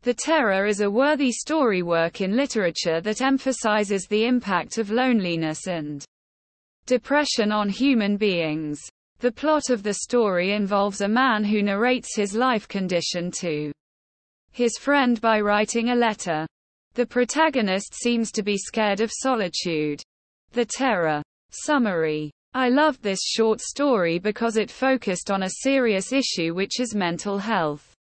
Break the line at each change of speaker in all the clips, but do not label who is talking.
The Terror is a worthy story work in literature that emphasizes the impact of loneliness and depression on human beings. The plot of the story involves a man who narrates his life condition to his friend by writing a letter. The protagonist seems to be scared of solitude. The Terror. Summary. I loved this short story because it focused on a serious issue, which is mental health.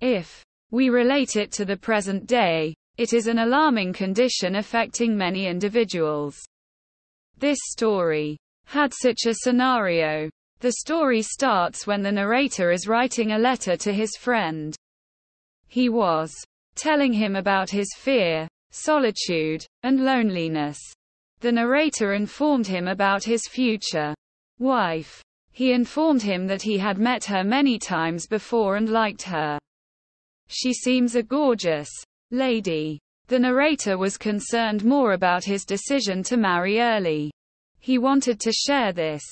If we relate it to the present day, it is an alarming condition affecting many individuals. This story had such a scenario. The story starts when the narrator is writing a letter to his friend. He was telling him about his fear, solitude, and loneliness. The narrator informed him about his future wife. He informed him that he had met her many times before and liked her. She seems a gorgeous lady. The narrator was concerned more about his decision to marry early. He wanted to share this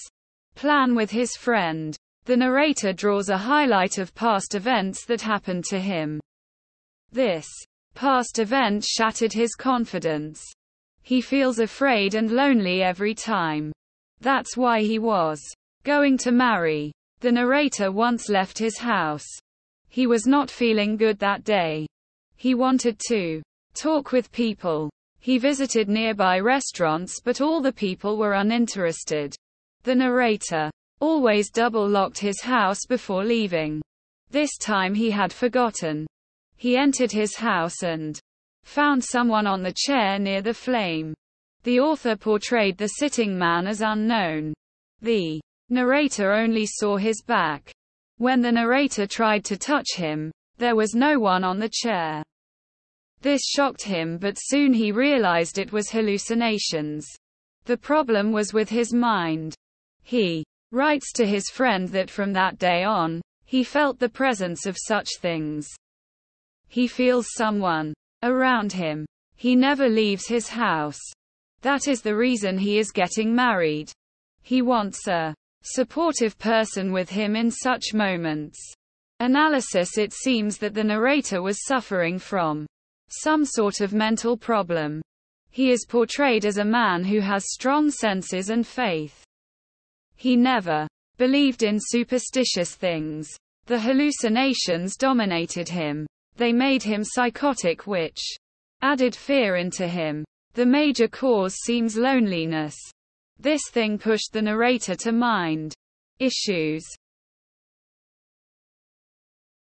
plan with his friend. The narrator draws a highlight of past events that happened to him. This past event shattered his confidence. He feels afraid and lonely every time. That's why he was going to marry. The narrator once left his house. He was not feeling good that day. He wanted to talk with people. He visited nearby restaurants, but all the people were uninterested. The narrator always double-locked his house before leaving. This time he had forgotten. He entered his house and found someone on the chair near the flame. The author portrayed the sitting man as unknown. The narrator only saw his back. When the narrator tried to touch him, there was no one on the chair. This shocked him, but soon he realized it was hallucinations. The problem was with his mind. He writes to his friend that from that day on, he felt the presence of such things. He feels someone around him. He never leaves his house. That is the reason he is getting married. He wants a supportive person with him in such moments. Analysis. It seems that the narrator was suffering from some sort of mental problem. He is portrayed as a man who has strong senses and faith. He never believed in superstitious things. The hallucinations dominated him. They made him psychotic, which added fear into him. The major cause seems loneliness. This thing pushed the narrator to mind issues.